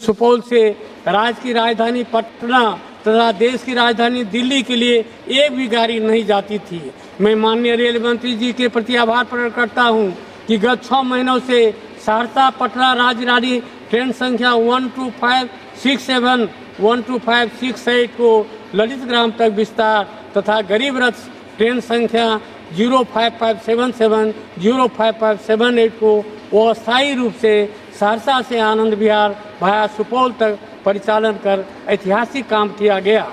सुपौल से राज्य की राजधानी पटना तथा देश की राजधानी दिल्ली के लिए एक भी गाड़ी नहीं जाती थी। मैं माननीय रेल मंत्री जी के प्रति आभार प्रकट करता हूं कि गत 6 महीनों से सहरसा पटना राजधानी ट्रेन संख्या 12567, 12568 को ललित ग्राम तक विस्तार तथा गरीब रथ ट्रेन संख्या 05577, 05578 को अस्थायी रूप से सहरसा से आनंद विहार भाया सुपौल तक परिचालन कर ऐतिहासिक काम किया गया,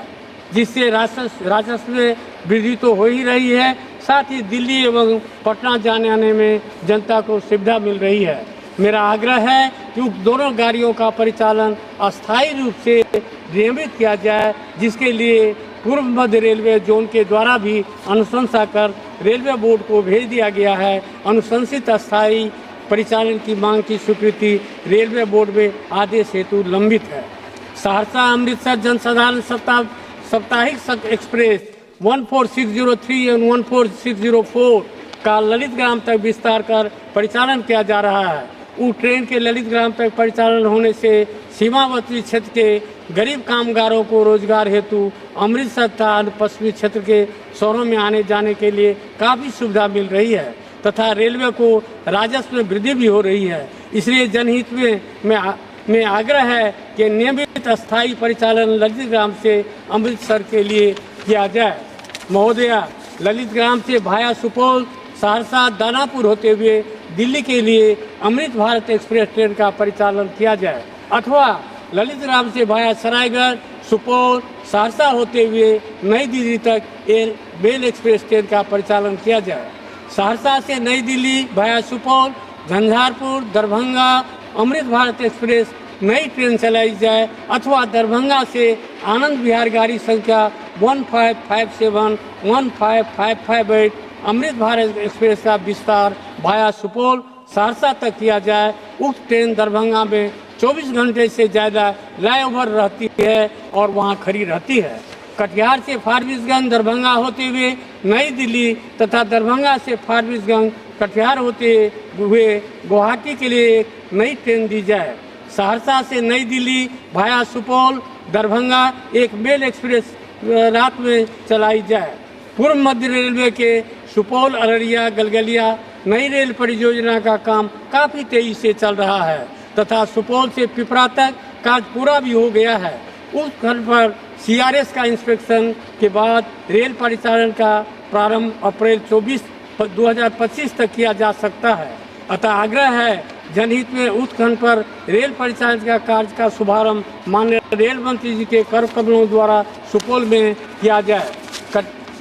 जिससे राजस्व में वृद्धि तो हो ही रही है, साथ ही दिल्ली एवं पटना जाने आने में जनता को सुविधा मिल रही है। मेरा आग्रह है कि उक्त दोनों गाड़ियों का परिचालन अस्थायी रूप से नियमित किया जाए, जिसके लिए पूर्व मध्य रेलवे जोन के द्वारा भी अनुशंसा कर रेलवे बोर्ड को भेज दिया गया है। अनुशंसित अस्थायी परिचालन की मांग की स्वीकृति रेलवे बोर्ड में आदेश हेतु लंबित है। सहरसा अमृतसर जनसाधारण साप्ताहिक एक्सप्रेस 14603 और 14604 का ललित ग्राम तक विस्तार कर परिचालन किया जा रहा है। उस ट्रेन के ललित ग्राम तक परिचालन होने से सीमावर्ती क्षेत्र के गरीब कामगारों को रोजगार हेतु अमृतसर तथा पश्चिमी क्षेत्र के शहरों में आने जाने के लिए काफ़ी सुविधा मिल रही है तथा रेलवे को राजस्व में वृद्धि भी हो रही है। इसलिए जनहित में आग्रह है कि नियमित अस्थायी परिचालन ललित ग्राम से अमृतसर के लिए किया जाए। महोदया, ललित ग्राम से भाया सुपौल, सहरसा, दानापुर होते हुए दिल्ली के लिए अमृत भारत एक्सप्रेस ट्रेन का परिचालन किया जाए, अथवा ललित ग्राम से भाया सरायगढ़, सुपौल, सहरसा होते हुए नई दिल्ली तक एयर मेल एक्सप्रेस ट्रेन का परिचालन किया जाए। सहरसा से नई दिल्ली भाया सुपौल, झंझारपुर, दरभंगा अमृत भारत एक्सप्रेस नई ट्रेन चलाई जाए, अथवा दरभंगा से आनंद विहार गाड़ी संख्या 15571, 15558 अमृत भारत एक्सप्रेस का विस्तार भाया सुपौल, सहरसा तक किया जाए। उक्त ट्रेन दरभंगा में 24 घंटे से ज़्यादा फ्लाईओवर रहती है और वहां खड़ी रहती है। कटिहार से फारबिसगंज दरभंगा होते हुए नई दिल्ली तथा दरभंगा से फारबिसगंज कटिहार होते हुए गुवाहाटी के लिए एक नई ट्रेन दी जाए। सहरसा से नई दिल्ली भाया सुपौल, दरभंगा एक मेल एक्सप्रेस रात में चलाई जाए। पूर्व मध्य रेलवे के सुपौल, अररिया, गलगलिया नई रेल परियोजना का काम काफ़ी तेजी से चल रहा है तथा सुपौल से पिपरा तक कार्य पूरा भी हो गया है। उस खंड पर CRS का इंस्पेक्शन के बाद रेल परिचालन का प्रारंभ अप्रैल 2025 तक किया जा सकता है। अतः आग्रह है जनहित में उस खंड पर रेल परिचालन का कार्य का शुभारंभ माननीय रेल मंत्री जी के कर कमलों द्वारा सुपौल में किया जाए।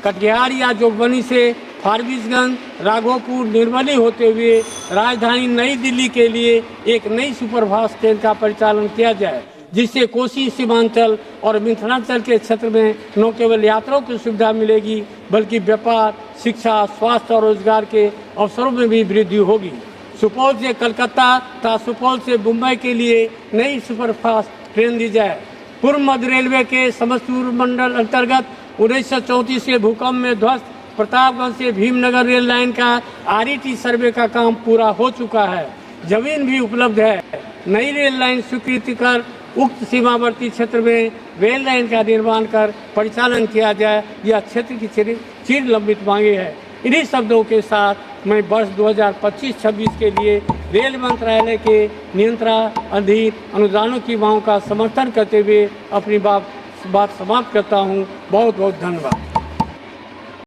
कटिहार या जोगबनी से फारबिसगंज, राघोपुर, निर्मली होते हुए राजधानी नई दिल्ली के लिए एक नई सुपरफास्ट ट्रेन का परिचालन किया जाए, जिससे कोसी सीमांचल और मिथिलांचल के क्षेत्र में न केवल यात्रियों की सुविधा मिलेगी बल्कि व्यापार, शिक्षा, स्वास्थ्य और रोजगार के अवसरों में भी वृद्धि होगी। सुपौल से कलकत्ता तथा सुपौल से मुंबई के लिए नई सुपरफास्ट ट्रेन दी जाए। पूर्व मध्य रेलवे के समस्तीपुर मंडल अंतर्गत 1934 के भूकंप में ध्वस्त प्रतापगंज से भीमनगर रेल लाइन का RET सर्वे का काम पूरा हो चुका है। जमीन भी उपलब्ध है। नई रेल लाइन स्वीकृति कर उक्त सीमावर्ती क्षेत्र में रेल लाइन का निर्माण कर परिचालन किया जाए। यह क्षेत्र की चिर लंबित मांगे है। इन्हीं शब्दों के साथ मैं वर्ष 2025-26 के लिए रेल मंत्रालय के नियंत्रणाधीन अनुदानों की मांगों का समर्थन करते हुए अपनी बात समाप्त करता हूँ। बहुत बहुत धन्यवाद।